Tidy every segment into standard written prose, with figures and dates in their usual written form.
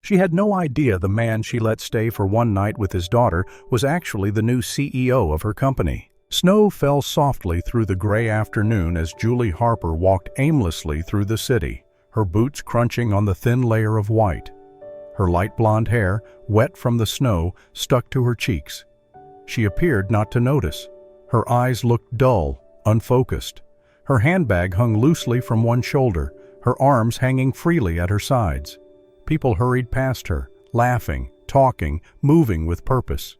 She had no idea the man she let stay for one night with his daughter was actually the new CEO of her company. Snow fell softly through the gray afternoon as Julie Harper walked aimlessly through the city, her boots crunching on the thin layer of white. Her light blonde hair, wet from the snow, stuck to her cheeks. She appeared not to notice. Her eyes looked dull, unfocused. Her handbag hung loosely from one shoulder, her arms hanging freely at her sides. People hurried past her, laughing, talking, moving with purpose.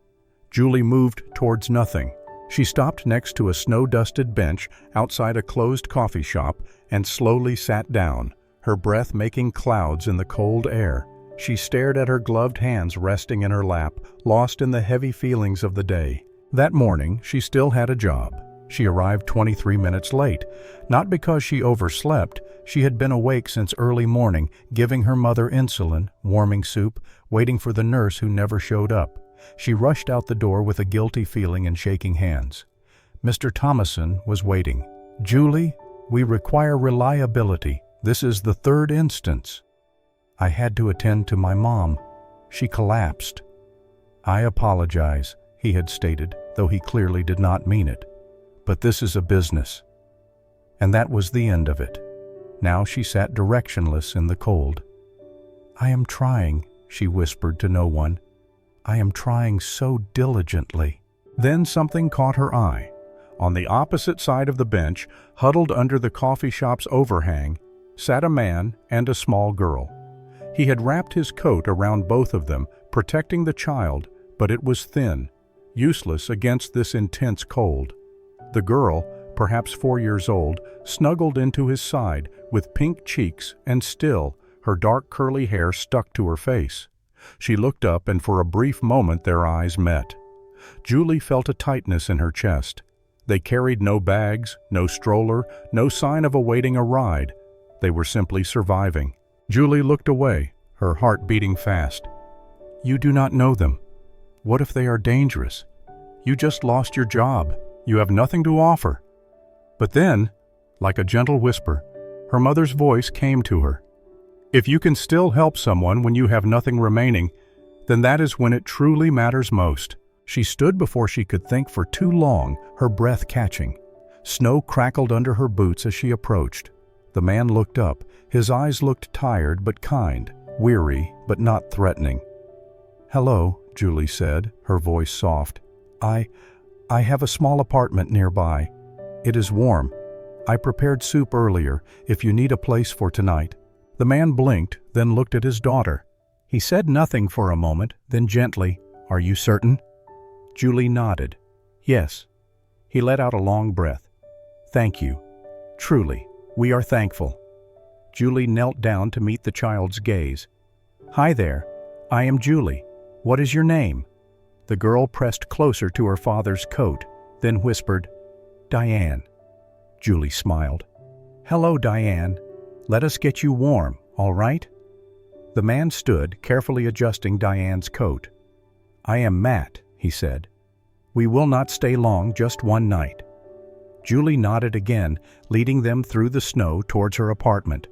Julie moved towards nothing. She stopped next to a snow-dusted bench outside a closed coffee shop and slowly sat down, her breath making clouds in the cold air. She stared at her gloved hands resting in her lap, lost in the heavy feelings of the day. That morning, she still had a job. She arrived 23 minutes late, not because she overslept. She had been awake since early morning, giving her mother insulin, warming soup, waiting for the nurse who never showed up. She rushed out the door with a guilty feeling and shaking hands. Mr. Thompson was waiting. "Julie, we require reliability. This is the third instance." "I had to attend to my mom. She collapsed." "I apologize," he had stated, though he clearly did not mean it. "But this is a business." And that was the end of it. Now she sat directionless in the cold. "I am trying," she whispered to no one. "I am trying so diligently." Then something caught her eye. On the opposite side of the bench, huddled under the coffee shop's overhang, sat a man and a small girl. He had wrapped his coat around both of them, protecting the child, but it was thin, useless against this intense cold. The girl, perhaps 4 years old, snuggled into his side with pink cheeks and still, her dark curly hair stuck to her face. She looked up and for a brief moment their eyes met. Julie felt a tightness in her chest. They carried no bags, no stroller, no sign of awaiting a ride. They were simply surviving. Julie looked away, her heart beating fast. "You do not know them. What if they are dangerous? You just lost your job. You have nothing to offer." But then, like a gentle whisper, her mother's voice came to her. "If you can still help someone when you have nothing remaining, then that is when it truly matters most." She stood before she could think for too long, her breath catching. Snow crackled under her boots as she approached. The man looked up. His eyes looked tired but kind, weary but not threatening. "Hello," Julie said, her voice soft. I have a small apartment nearby. It is warm. I prepared soup earlier, if you need a place for tonight." The man blinked, then looked at his daughter. He said nothing for a moment, then gently, "Are you certain?" Julie nodded. "Yes." He let out a long breath. "Thank you. Truly, we are thankful." Julie knelt down to meet the child's gaze. "Hi there. I am Julie. What is your name?" The girl pressed closer to her father's coat, then whispered, "Diane." Julie smiled. "Hello, Diane. Let us get you warm, all right?" The man stood, carefully adjusting Diane's coat. "I am Matt," he said. "We will not stay long, just one night." Julie nodded again, leading them through the snow towards her apartment.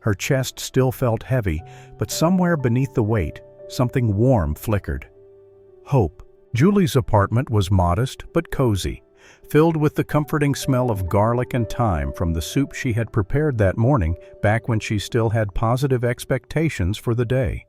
Her chest still felt heavy, but somewhere beneath the weight, something warm flickered. Hope. Julie's apartment was modest but cozy, filled with the comforting smell of garlic and thyme from the soup she had prepared that morning back when she still had positive expectations for the day.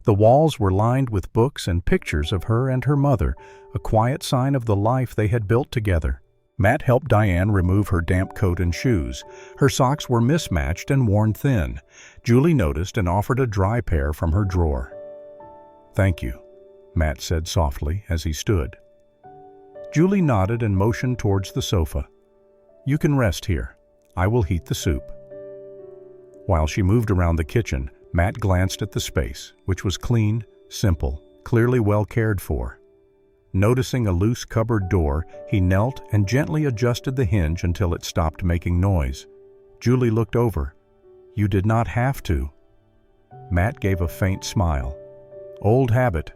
The walls were lined with books and pictures of her and her mother, a quiet sign of the life they had built together. Matt helped Diane remove her damp coat and shoes. Her socks were mismatched and worn thin. Julie noticed and offered a dry pair from her drawer. "Thank you," Matt said softly as he stood. Julie nodded and motioned towards the sofa. "You can rest here. I will heat the soup." While she moved around the kitchen, Matt glanced at the space, which was clean, simple, clearly well cared for. Noticing a loose cupboard door, he knelt and gently adjusted the hinge until it stopped making noise. Julie looked over. "You did not have to." Matt gave a faint smile. "Old habit.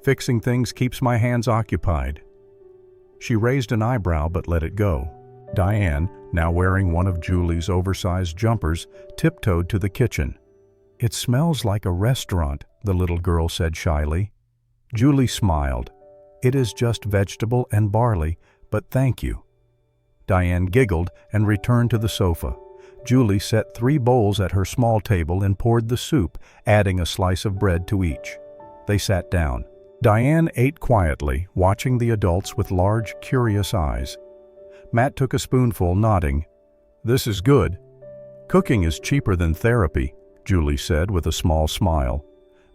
Fixing things keeps my hands occupied." She raised an eyebrow but let it go. Diane, now wearing one of Julie's oversized jumpers, tiptoed to the kitchen. "It smells like a restaurant," the little girl said shyly. Julie smiled. "It is just vegetable and barley, but thank you." Diane giggled and returned to the sofa. Julie set 3 bowls at her small table and poured the soup, adding a slice of bread to each. They sat down. Diane ate quietly, watching the adults with large, curious eyes. Matt took a spoonful, nodding. "This is good." "Cooking is cheaper than therapy," Julie said with a small smile.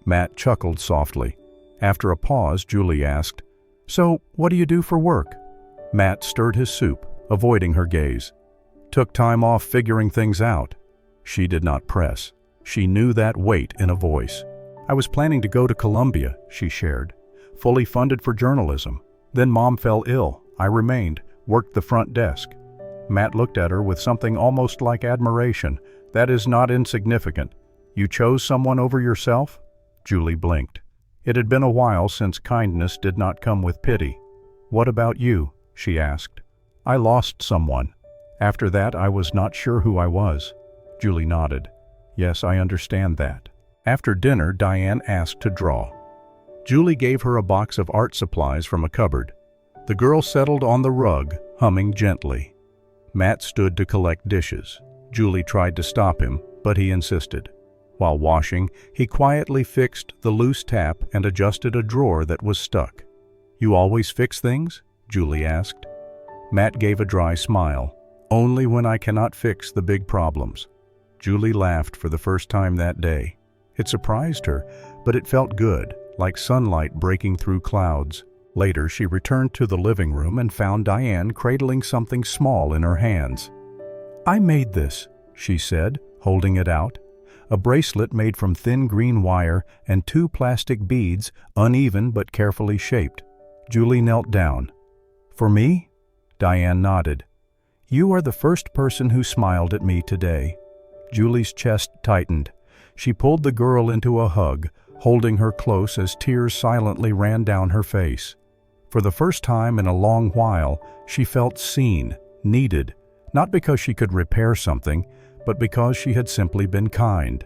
Matt chuckled softly. After a pause, Julie asked, "So, what do you do for work?" Matt stirred his soup, avoiding her gaze. "Took time off figuring things out." She did not press. She knew that weight in a voice. "I was planning to go to Columbia," she shared. "Fully funded for journalism. Then Mom fell ill. I remained, worked the front desk." Matt looked at her with something almost like admiration. "That is not insignificant. You chose someone over yourself?" Julie blinked. It had been a while since kindness did not come with pity. "What about you?" she asked. "I lost someone. After that, I was not sure who I was." Julie nodded. "Yes, I understand that." After dinner, Diane asked to draw. Julie gave her a box of art supplies from a cupboard. The girl settled on the rug, humming gently. Matt stood to collect dishes. Julie tried to stop him, but he insisted. While washing, he quietly fixed the loose tap and adjusted a drawer that was stuck. "You always fix things?" Julie asked. Matt gave a dry smile. "Only when I cannot fix the big problems." Julie laughed for the first time that day. It surprised her, but it felt good, like sunlight breaking through clouds. Later, she returned to the living room and found Diane cradling something small in her hands. "I made this," she said, holding it out. A bracelet made from thin green wire and 2 plastic beads, uneven but carefully shaped. Julie knelt down. "For me?" Diane nodded. "You are the first person who smiled at me today." Julie's chest tightened. She pulled the girl into a hug, holding her close as tears silently ran down her face. For the first time in a long while, she felt seen, needed, not because she could repair something, but because she had simply been kind.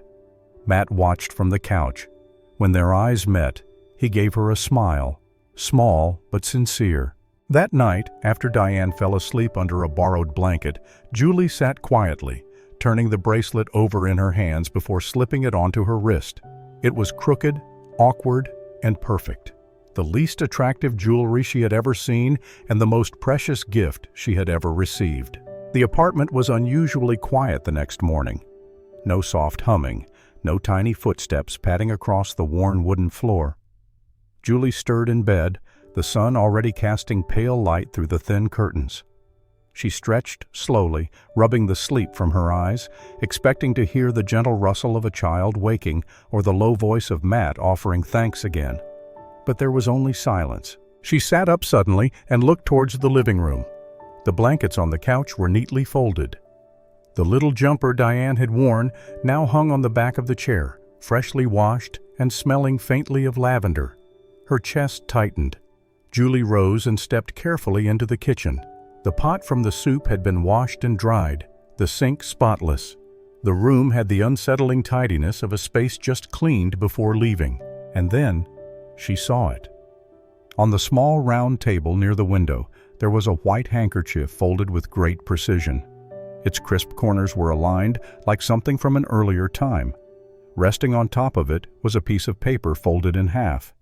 Matt watched from the couch. When their eyes met, he gave her a smile, small but sincere. That night, after Diane fell asleep under a borrowed blanket, Julie sat quietly, turning the bracelet over in her hands before slipping it onto her wrist. It was crooked, awkward, and perfect. The least attractive jewelry she had ever seen and the most precious gift she had ever received. The apartment was unusually quiet the next morning. No soft humming, no tiny footsteps padding across the worn wooden floor. Julie stirred in bed, the sun already casting pale light through the thin curtains. She stretched slowly, rubbing the sleep from her eyes, expecting to hear the gentle rustle of a child waking or the low voice of Matt offering thanks again. But there was only silence. She sat up suddenly and looked towards the living room. The blankets on the couch were neatly folded. The little jumper Diane had worn now hung on the back of the chair, freshly washed and smelling faintly of lavender. Her chest tightened. Julie rose and stepped carefully into the kitchen. The pot from the soup had been washed and dried, the sink spotless. The room had the unsettling tidiness of a space just cleaned before leaving. And then, she saw it. On the small round table near the window, there was a white handkerchief folded with great precision. Its crisp corners were aligned like something from an earlier time. Resting on top of it was a piece of paper folded in half.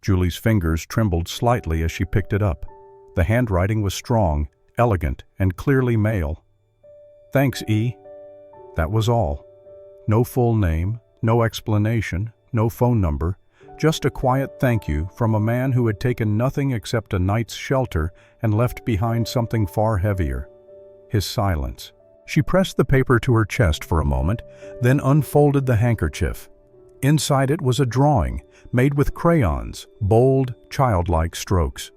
Julie's fingers trembled slightly as she picked it up. The handwriting was strong, elegant, and clearly male. "Thanks, E." That was all. No full name, no explanation, no phone number, just a quiet thank you from a man who had taken nothing except a night's shelter and left behind something far heavier. His silence. She pressed the paper to her chest for a moment, then unfolded the handkerchief. Inside it was a drawing, made with crayons, bold, childlike strokes.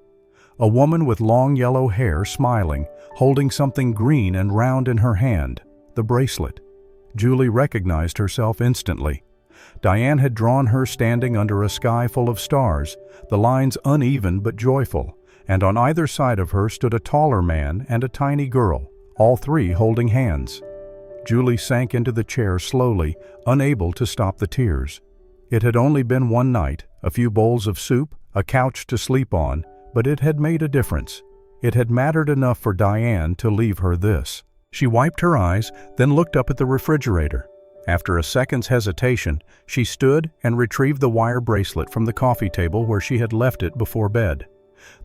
A woman with long yellow hair smiling, holding something green and round in her hand, the bracelet. Julie recognized herself instantly. Diane had drawn her standing under a sky full of stars, the lines uneven but joyful, and on either side of her stood a taller man and a tiny girl, all three holding hands. Julie sank into the chair slowly, unable to stop the tears. It had only been one night, a few bowls of soup, a couch to sleep on, but it had made a difference. It had mattered enough for Diane to leave her this. She wiped her eyes, then looked up at the refrigerator. After a second's hesitation, she stood and retrieved the wire bracelet from the coffee table where she had left it before bed.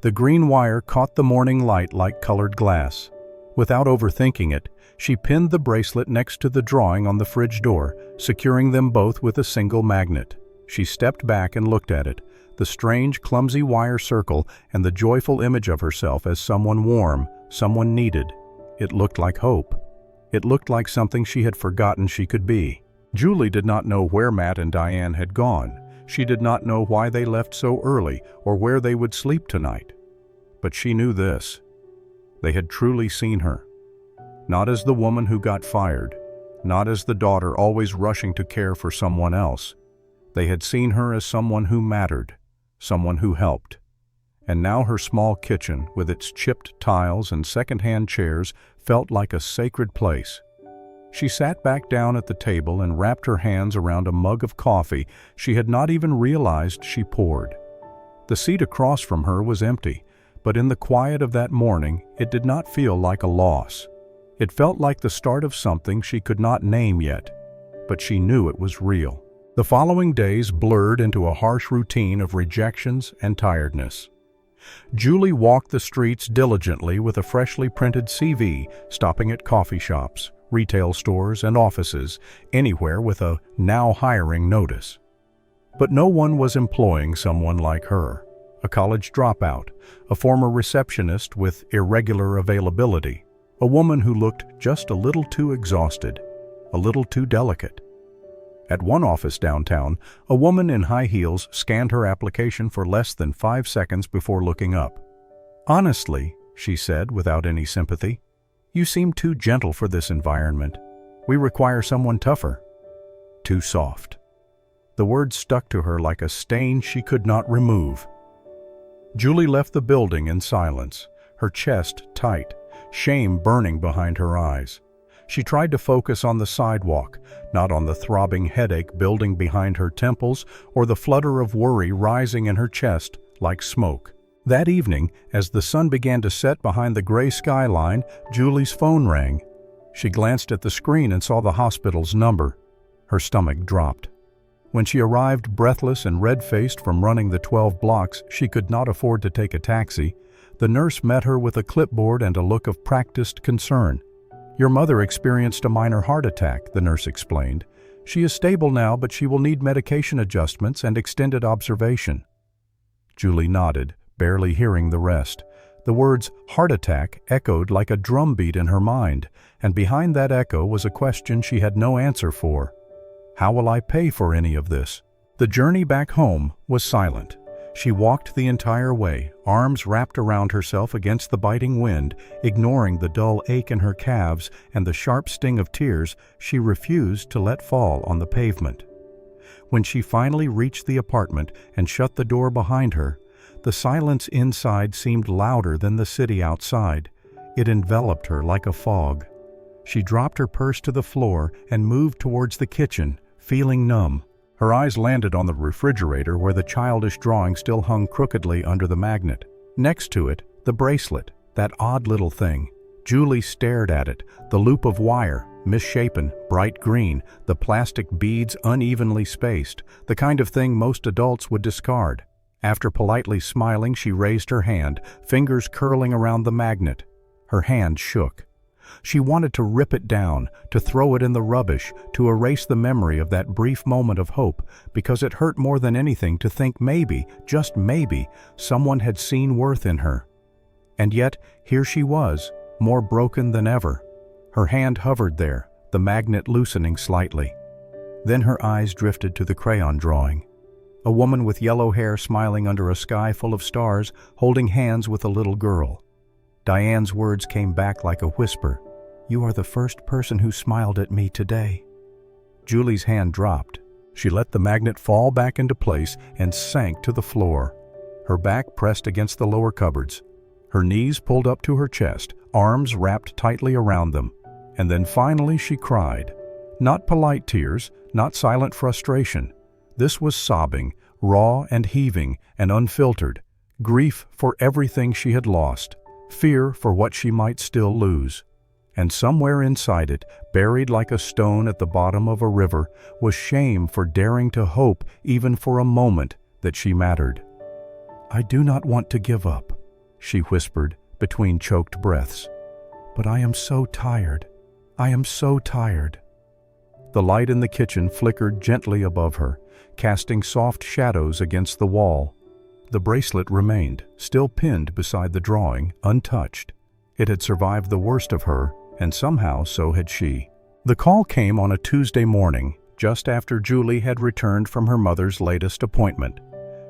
The green wire caught the morning light like colored glass. Without overthinking it, she pinned the bracelet next to the drawing on the fridge door, securing them both with a single magnet. She stepped back and looked at it, the strange, clumsy wire circle and the joyful image of herself as someone warm, someone needed. It looked like hope. It looked like something she had forgotten she could be. Julie did not know where Matt and Diane had gone. She did not know why they left so early or where they would sleep tonight. But she knew this. They had truly seen her. Not as the woman who got fired, not as the daughter always rushing to care for someone else. They had seen her as someone who mattered, someone who helped. And now her small kitchen, with its chipped tiles and second-hand chairs, felt like a sacred place. She sat back down at the table and wrapped her hands around a mug of coffee she had not even realized she poured. The seat across from her was empty, but in the quiet of that morning, it did not feel like a loss. It felt like the start of something she could not name yet, but she knew it was real. The following days blurred into a harsh routine of rejections and tiredness. Julie walked the streets diligently with a freshly printed CV, stopping at coffee shops, retail stores, and offices, anywhere with a "now hiring" notice. But no one was employing someone like her, a college dropout, a former receptionist with irregular availability, a woman who looked just a little too exhausted, a little too delicate. At one office downtown, a woman in high heels scanned her application for less than 5 seconds before looking up. "Honestly," she said without any sympathy, "you seem too gentle for this environment. We require someone tougher." Too soft. The words stuck to her like a stain she could not remove. Julie left the building in silence, her chest tight, shame burning behind her eyes. She tried to focus on the sidewalk, not on the throbbing headache building behind her temples or the flutter of worry rising in her chest like smoke. That evening, as the sun began to set behind the gray skyline, Julie's phone rang. She glanced at the screen and saw the hospital's number. Her stomach dropped. When she arrived breathless and red-faced from running the 12 blocks she could not afford to take a taxi, the nurse met her with a clipboard and a look of practiced concern. "Your mother experienced a minor heart attack," the nurse explained. "She is stable now, but she will need medication adjustments and extended observation." Julie nodded, barely hearing the rest. The words "heart attack" echoed like a drumbeat in her mind, and behind that echo was a question she had no answer for. How will I pay for any of this? The journey back home was silent. She walked the entire way, arms wrapped around herself against the biting wind, ignoring the dull ache in her calves and the sharp sting of tears she refused to let fall on the pavement. When she finally reached the apartment and shut the door behind her, the silence inside seemed louder than the city outside. It enveloped her like a fog. She dropped her purse to the floor and moved towards the kitchen, feeling numb. Her eyes landed on the refrigerator where the childish drawing still hung crookedly under the magnet. Next to it, the bracelet, that odd little thing. Julie stared at it, the loop of wire, misshapen, bright green, the plastic beads unevenly spaced, the kind of thing most adults would discard. After politely smiling, she raised her hand, fingers curling around the magnet. Her hand shook. She wanted to rip it down, to throw it in the rubbish, to erase the memory of that brief moment of hope, because it hurt more than anything to think maybe, just maybe, someone had seen worth in her. And yet, here she was, more broken than ever. Her hand hovered there, the magnet loosening slightly. Then her eyes drifted to the crayon drawing. A woman with yellow hair smiling under a sky full of stars, holding hands with a little girl. Diane's words came back like a whisper. "You are the first person who smiled at me today." Julie's hand dropped. She let the magnet fall back into place and sank to the floor. Her back pressed against the lower cupboards. Her knees pulled up to her chest, arms wrapped tightly around them. And then finally she cried. Not polite tears, not silent frustration. This was sobbing, raw and heaving and unfiltered, grief for everything she had lost, fear for what she might still lose. And somewhere inside it, buried like a stone at the bottom of a river, was shame for daring to hope, even for a moment, that she mattered. "I do not want to give up," she whispered between choked breaths. "But I am so tired. I am so tired." The light in the kitchen flickered gently above her, casting soft shadows against the wall. The bracelet remained, still pinned beside the drawing, untouched. It had survived the worst of her, and somehow so had she. The call came on a Tuesday morning, just after Julie had returned from her mother's latest appointment.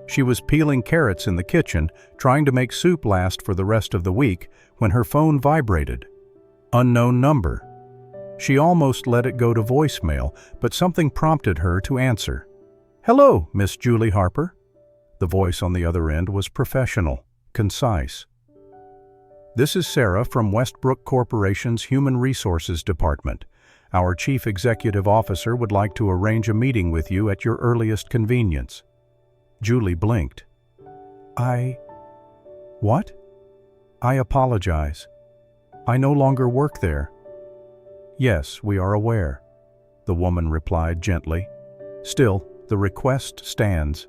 She was peeling carrots in the kitchen, trying to make soup last for the rest of the week, when her phone vibrated. Unknown number. She almost let it go to voicemail, but something prompted her to answer. "Hello, Miss Julie Harper." The voice on the other end was professional, concise. "This is Sarah from Westbrook Corporation's Human Resources Department. Our Chief Executive Officer would like to arrange a meeting with you at your earliest convenience." Julie blinked. What? "I apologize. I no longer work there." "Yes, we are aware," the woman replied gently. "Still, the request stands.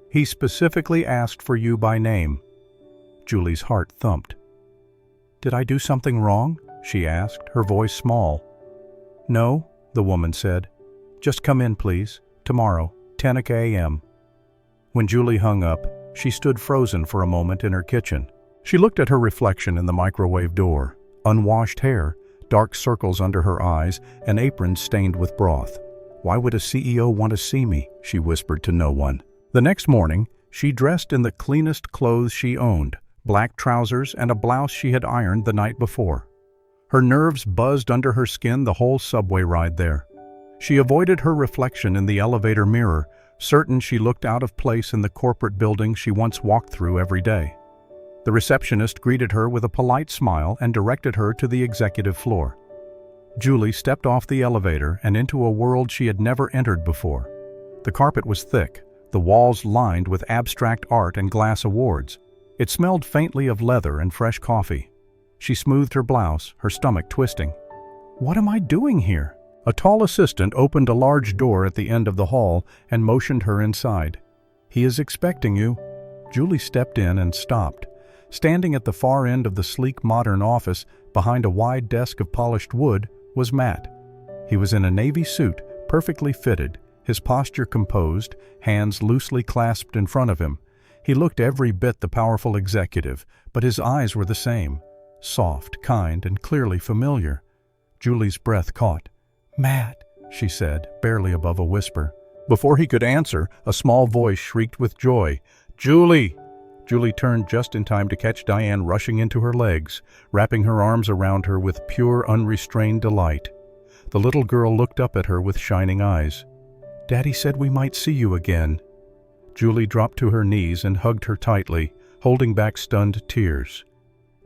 He specifically asked for you by name." Julie's heart thumped. "Did I do something wrong?" she asked, her voice small. "No," the woman said. "Just come in, please. Tomorrow, 10 a.m. When Julie hung up, she stood frozen for a moment in her kitchen. She looked at her reflection in the microwave door. Unwashed hair, dark circles under her eyes, an apron stained with broth. "Why would a CEO want to see me?" she whispered to no one. The next morning, she dressed in the cleanest clothes she owned, black trousers and a blouse she had ironed the night before. Her nerves buzzed under her skin the whole subway ride there. She avoided her reflection in the elevator mirror, certain she looked out of place in the corporate building she once walked through every day. The receptionist greeted her with a polite smile and directed her to the executive floor. Julie stepped off the elevator and into a world she had never entered before. The carpet was thick, the walls lined with abstract art and glass awards. It smelled faintly of leather and fresh coffee. She smoothed her blouse, her stomach twisting. "What am I doing here?" A tall assistant opened a large door at the end of the hall and motioned her inside. "He is expecting you." Julie stepped in and stopped. Standing at the far end of the sleek modern office, behind a wide desk of polished wood, was Matt. He was in a navy suit, perfectly fitted, his posture composed, hands loosely clasped in front of him. He looked every bit the powerful executive, but his eyes were the same, soft, kind, and clearly familiar. Julie's breath caught. "Matt," she said, barely above a whisper. Before he could answer, a small voice shrieked with joy. "Julie!" Julie turned just in time to catch Diane rushing into her legs, wrapping her arms around her with pure, unrestrained delight. The little girl looked up at her with shining eyes. "Daddy said we might see you again." Julie dropped to her knees and hugged her tightly, holding back stunned tears.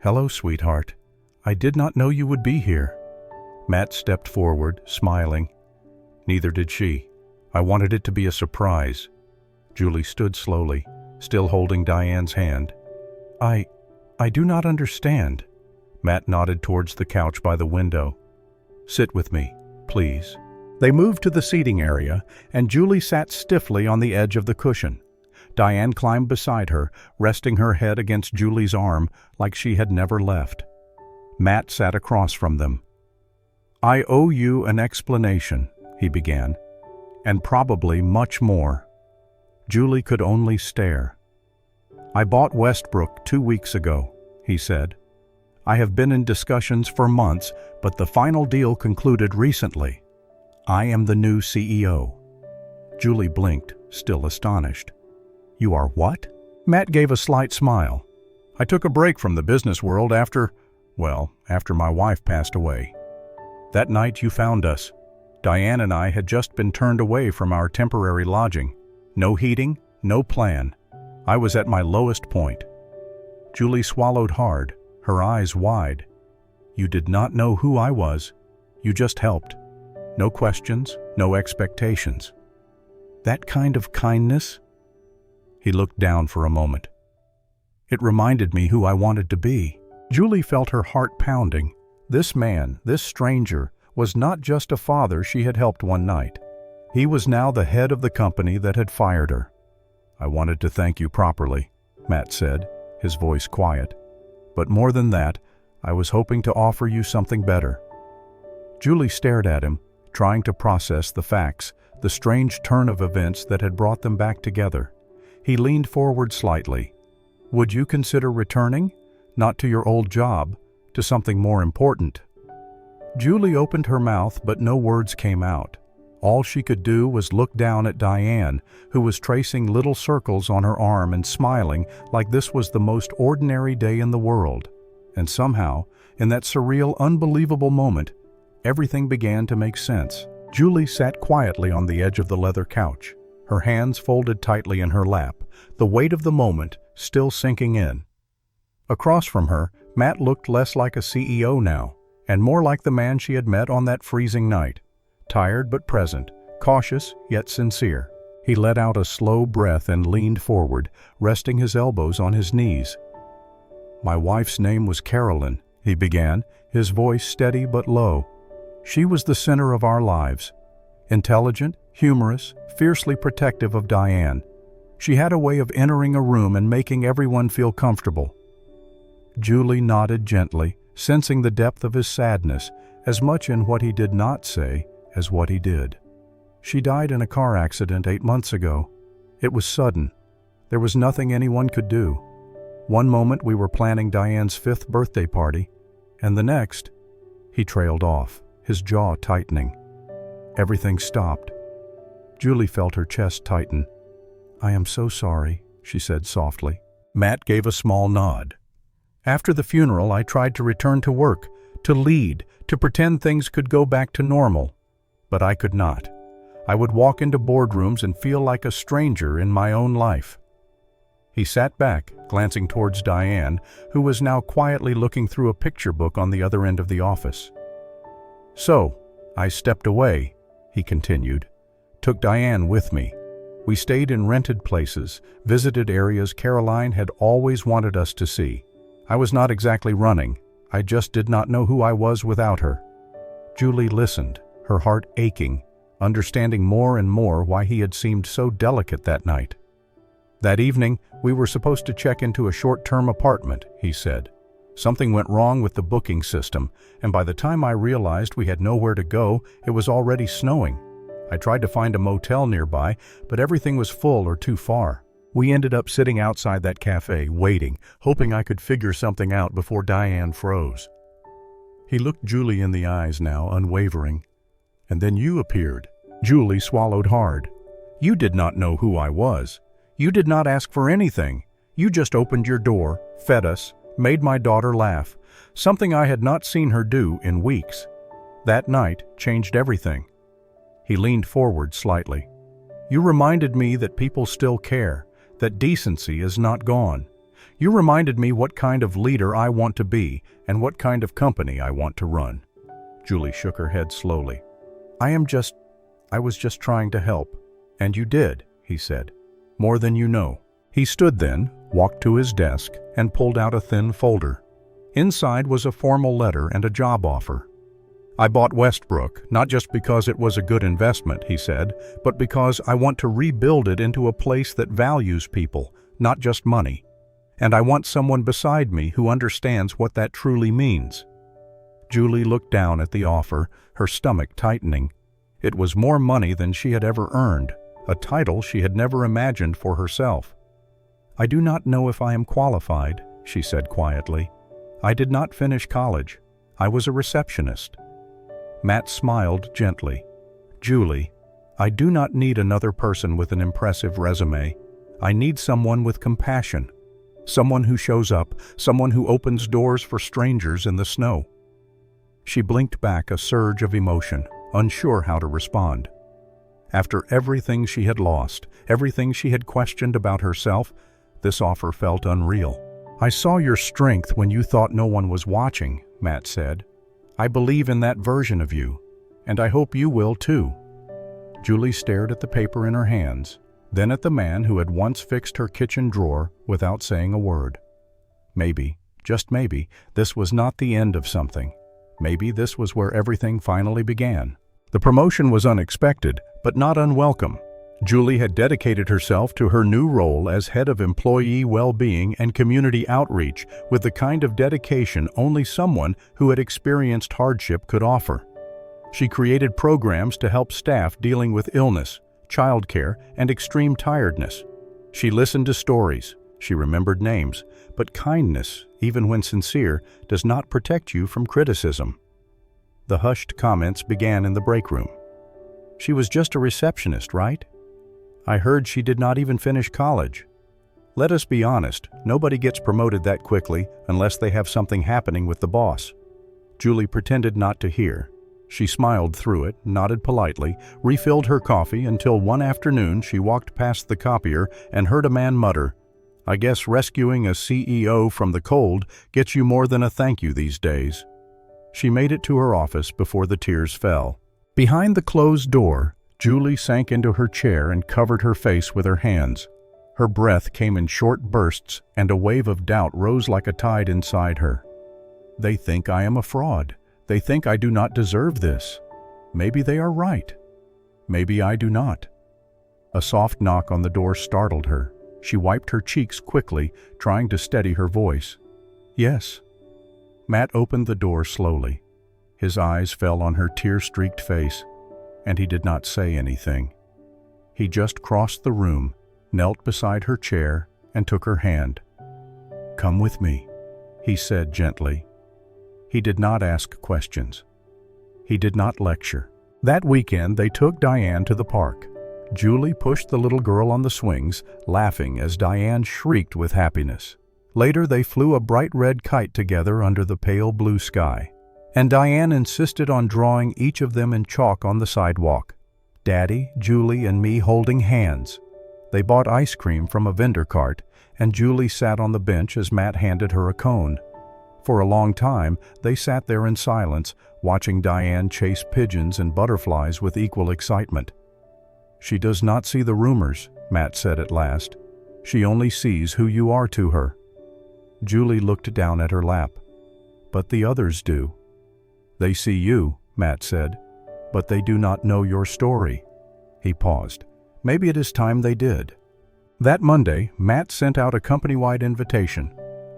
"Hello, sweetheart. I did not know you would be here." Matt stepped forward, smiling. "Neither did she. I wanted it to be a surprise." Julie stood slowly, still holding Diane's hand. I do not understand." Matt nodded towards the couch by the window. "Sit with me, please." They moved to the seating area, and Julie sat stiffly on the edge of the cushion. Diane climbed beside her, resting her head against Julie's arm like she had never left. Matt sat across from them. "I owe you an explanation," he began, "and probably much more." Julie could only stare. "I bought Westbrook 2 weeks ago," he said. "I have been in discussions for months, but the final deal concluded recently. I am the new CEO." Julie blinked, still astonished. "You are what?" Matt gave a slight smile. "I took a break from the business world after my wife passed away. That night you found us. Diane and I had just been turned away from our temporary lodging. No heating, no plan. I was at my lowest point." Julie swallowed hard, her eyes wide. "You did not know who I was. You just helped. No questions, no expectations." That kind of kindness? He looked down for a moment. It reminded me who I wanted to be. Julie felt her heart pounding. This man, this stranger, was not just a father she had helped one night. He was now the head of the company that had fired her. "I wanted to thank you properly," Matt said, his voice quiet. "But more than that, I was hoping to offer you something better." Julie stared at him, trying to process the facts, the strange turn of events that had brought them back together. He leaned forward slightly. "Would you consider returning? Not to your old job, to something more important?" Julie opened her mouth, but no words came out. All she could do was look down at Diane, who was tracing little circles on her arm and smiling like this was the most ordinary day in the world. And somehow, in that surreal, unbelievable moment, everything began to make sense. Julie sat quietly on the edge of the leather couch, her hands folded tightly in her lap, the weight of the moment still sinking in. Across from her, Matt looked less like a CEO now, and more like the man she had met on that freezing night. Tired but present, cautious yet sincere. He let out a slow breath and leaned forward, resting his elbows on his knees. "My wife's name was Carolyn," he began, his voice steady but low. "She was the center of our lives. Intelligent, humorous, fiercely protective of Diane. She had a way of entering a room and making everyone feel comfortable." Julie nodded gently, sensing the depth of his sadness, as much in what he did not say as what he did. "She died in a car accident 8 months ago. It was sudden. There was nothing anyone could do. One moment we were planning Diane's 5th birthday party, and the next..." He trailed off, his jaw tightening. Everything stopped. Julie felt her chest tighten. "I am so sorry," she said softly. Matt gave a small nod. "After the funeral, I tried to return to work, to lead, to pretend things could go back to normal. But I could not. I would walk into boardrooms and feel like a stranger in my own life." He sat back, glancing towards Diane, who was now quietly looking through a picture book on the other end of the office. "So, I stepped away," he continued. "Took Diane with me. We stayed in rented places, visited areas Caroline had always wanted us to see. I was not exactly running. I just did not know who I was without her." Julie listened, her heart aching, understanding more and more why he had seemed so delicate that night. "That evening, we were supposed to check into a short-term apartment," he said. "Something went wrong with the booking system, and by the time I realized we had nowhere to go, it was already snowing. I tried to find a motel nearby, but everything was full or too far. We ended up sitting outside that cafe, waiting, hoping I could figure something out before Diane froze." He looked Julie in the eyes now, unwavering. "And then you appeared." Julie swallowed hard. "You did not know who I was. You did not ask for anything. You just opened your door, fed us, made my daughter laugh, something I had not seen her do in weeks. That night changed everything." He leaned forward slightly. "You reminded me that people still care, that decency is not gone. You reminded me what kind of leader I want to be and what kind of company I want to run." Julie shook her head slowly. I was just trying to help." "And you did," he said. "More than you know." He stood then, walked to his desk, and pulled out a thin folder. Inside was a formal letter and a job offer. "I bought Westbrook, not just because it was a good investment," he said, "but because I want to rebuild it into a place that values people, not just money. And I want someone beside me who understands what that truly means." Julie looked down at the offer, her stomach tightening. It was more money than she had ever earned, a title she had never imagined for herself. "I do not know if I am qualified," she said quietly. "I did not finish college. I was a receptionist." Matt smiled gently. "Julie, I do not need another person with an impressive resume. I need someone with compassion. Someone who shows up, someone who opens doors for strangers in the snow." She blinked back a surge of emotion, unsure how to respond. After everything she had lost, everything she had questioned about herself, this offer felt unreal. "I saw your strength when you thought no one was watching," Matt said. "I believe in that version of you, and I hope you will too." Julie stared at the paper in her hands, then at the man who had once fixed her kitchen drawer without saying a word. Maybe, just maybe, this was not the end of something. Maybe this was where everything finally began. The promotion was unexpected, but not unwelcome. Julie had dedicated herself to her new role as head of employee well-being and community outreach with the kind of dedication only someone who had experienced hardship could offer. She created programs to help staff dealing with illness, childcare, and extreme tiredness. She listened to stories. She remembered names. But kindness, even when sincere, does not protect you from criticism. The hushed comments began in the break room. She was just a receptionist, right? I heard she did not even finish college. Let us be honest, nobody gets promoted that quickly unless they have something happening with the boss. Julie pretended not to hear. She smiled through it, nodded politely, refilled her coffee until one afternoon she walked past the copier and heard a man mutter, "I guess rescuing a CEO from the cold gets you more than a thank you these days." She made it to her office before the tears fell. Behind the closed door, Julie sank into her chair and covered her face with her hands. Her breath came in short bursts, and a wave of doubt rose like a tide inside her. They think I am a fraud. They think I do not deserve this. Maybe they are right. Maybe I do not. A soft knock on the door startled her. She wiped her cheeks quickly, trying to steady her voice. "Yes." Matt opened the door slowly. His eyes fell on her tear-streaked face, and he did not say anything. He just crossed the room, knelt beside her chair, and took her hand. "Come with me," he said gently. He did not ask questions. He did not lecture. That weekend, they took Diane to the park. Julie pushed the little girl on the swings, laughing as Diane shrieked with happiness. Later, they flew a bright red kite together under the pale blue sky. And Diane insisted on drawing each of them in chalk on the sidewalk. Daddy, Julie, and me holding hands. They bought ice cream from a vendor cart, and Julie sat on the bench as Matt handed her a cone. For a long time, they sat there in silence, watching Diane chase pigeons and butterflies with equal excitement. "She does not see the rumors," Matt said at last. "She only sees who you are to her." Julie looked down at her lap. "But the others do." "They see you," Matt said, "but they do not know your story." He paused. Maybe it is time they did. That Monday, Matt sent out a company-wide invitation.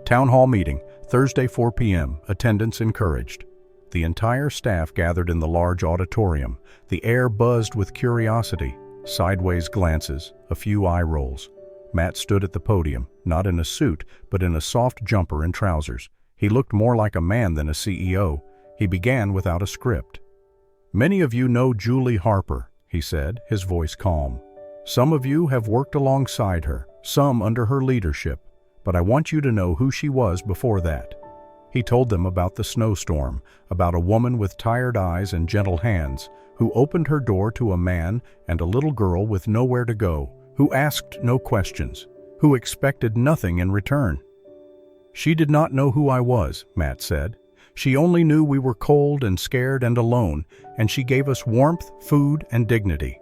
Town hall meeting, Thursday 4 p.m., attendance encouraged. The entire staff gathered in the large auditorium. The air buzzed with curiosity, sideways glances, a few eye rolls. Matt stood at the podium, not in a suit, but in a soft jumper and trousers. He looked more like a man than a CEO. He began without a script. "Many of you know Julie Harper," he said, his voice calm. "Some of you have worked alongside her, some under her leadership, but I want you to know who she was before that." He told them about the snowstorm, about a woman with tired eyes and gentle hands, who opened her door to a man and a little girl with nowhere to go, who asked no questions, who expected nothing in return. "She did not know who I was," Matt said. "She only knew we were cold and scared and alone, and she gave us warmth, food, and dignity."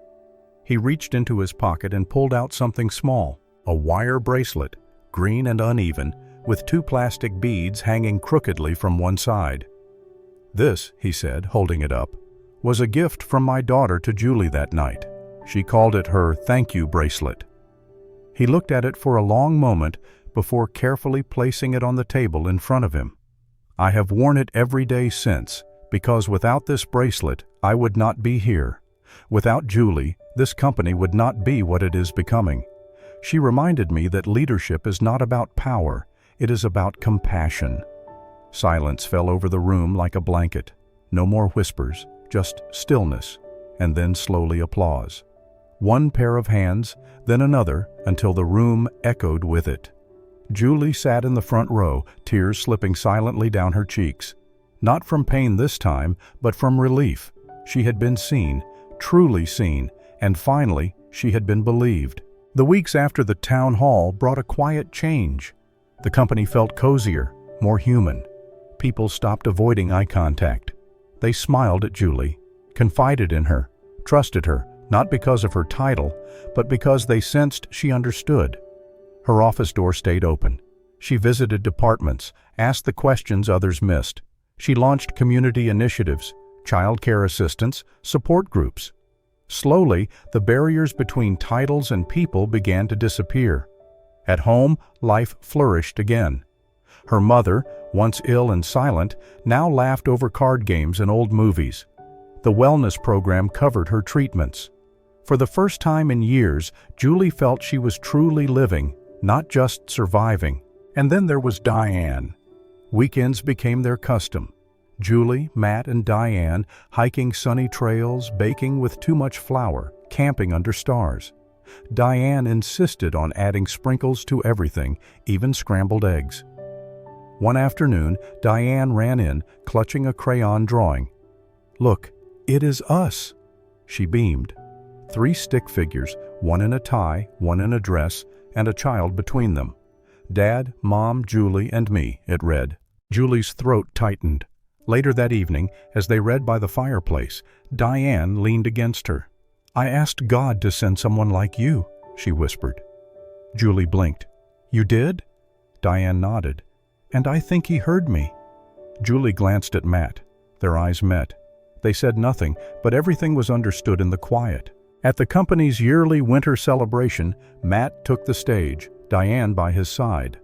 He reached into his pocket and pulled out something small, a wire bracelet, green and uneven, with 2 plastic beads hanging crookedly from one side. "This," he said, holding it up, "was a gift from my daughter to Julie that night. She called it her thank you bracelet." He looked at it for a long moment before carefully placing it on the table in front of him. "I have worn it every day since, because without this bracelet, I would not be here. Without Julie, this company would not be what it is becoming. She reminded me that leadership is not about power, it is about compassion." Silence fell over the room like a blanket. No more whispers, just stillness, and then slowly applause. One pair of hands, then another, until the room echoed with it. Julie sat in the front row, tears slipping silently down her cheeks. Not from pain this time, but from relief. She had been seen, truly seen, and finally, she had been believed. The weeks after the town hall brought a quiet change. The company felt cozier, more human. People stopped avoiding eye contact. They smiled at Julie, confided in her, trusted her not because of her title, but because they sensed she understood. Her office door stayed open. She visited departments, asked the questions others missed. She launched community initiatives, child care assistance, support groups. Slowly, the barriers between titles and people began to disappear. At home, life flourished again. Her mother, once ill and silent, now laughed over card games and old movies. The wellness program covered her treatments. For the first time in years, Julie felt she was truly living, not just surviving. And then there was Diane. Weekends became their custom. Julie, Matt, and Diane hiking sunny trails, baking with too much flour, camping under stars. Diane insisted on adding sprinkles to everything, even scrambled eggs. One afternoon, Diane ran in, clutching a crayon drawing. "Look, it is us!" She beamed. 3 stick figures, one in a tie, one in a dress, and a child between them. "Dad, Mom, Julie, and me," it read. Julie's throat tightened. Later that evening, as they read by the fireplace, Diane leaned against her. "I asked God to send someone like you," she whispered. Julie blinked. "You did?" Diane nodded. "And I think he heard me." Julie glanced at Matt. Their eyes met. They said nothing, but everything was understood in the quiet. At the company's yearly winter celebration, Matt took the stage, Diane by his side.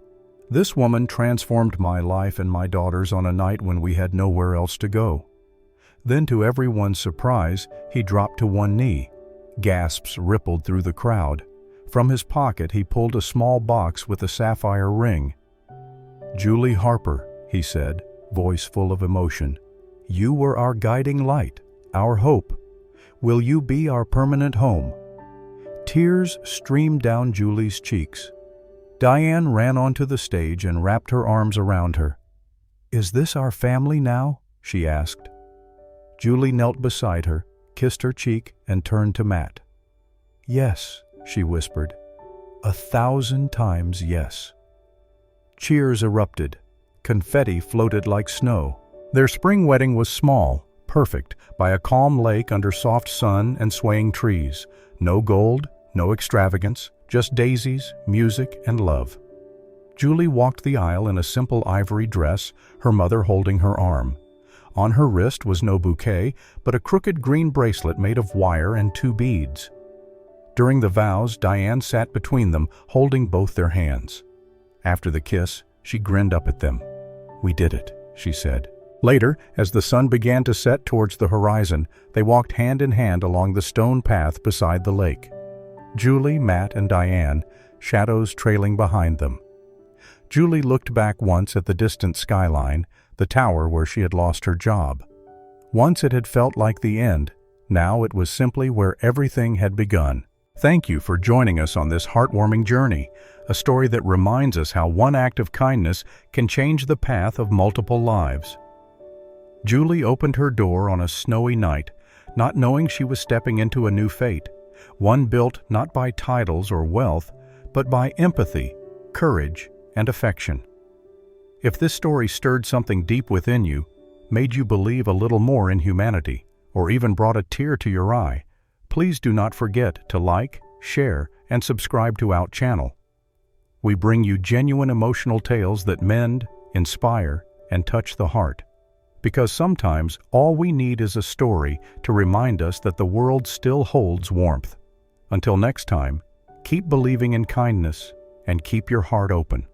"This woman transformed my life and my daughter's on a night when we had nowhere else to go." Then, to everyone's surprise, he dropped to one knee. Gasps rippled through the crowd. From his pocket, he pulled a small box with a sapphire ring. "Julie Harper," he said, voice full of emotion, "you were our guiding light, our hope. Will you be our permanent home?" Tears streamed down Julie's cheeks. Diane ran onto the stage and wrapped her arms around her. "Is this our family now?" she asked. Julie knelt beside her, kissed her cheek, and turned to Matt. "Yes," she whispered. 1,000 times yes." Cheers erupted. Confetti floated like snow. Their spring wedding was small, perfect, by a calm lake under soft sun and swaying trees. No gold, no extravagance, just daisies, music, and love. Julie walked the aisle in a simple ivory dress, her mother holding her arm. On her wrist was no bouquet, but a crooked green bracelet made of wire and 2 beads. During the vows, Diane sat between them, holding both their hands. After the kiss, she grinned up at them. "We did it," she said. Later, as the sun began to set towards the horizon, they walked hand in hand along the stone path beside the lake. Julie, Matt, and Diane, shadows trailing behind them. Julie looked back once at the distant skyline, the tower where she had lost her job. Once it had felt like the end, now it was simply where everything had begun. Thank you for joining us on this heartwarming journey, a story that reminds us how one act of kindness can change the path of multiple lives. Julie opened her door on a snowy night, not knowing she was stepping into a new fate, one built not by titles or wealth, but by empathy, courage, and affection. If this story stirred something deep within you, made you believe a little more in humanity, or even brought a tear to your eye, please do not forget to like, share, and subscribe to our channel. We bring you genuine emotional tales that mend, inspire, and touch the heart. Because sometimes all we need is a story to remind us that the world still holds warmth. Until next time, keep believing in kindness and keep your heart open.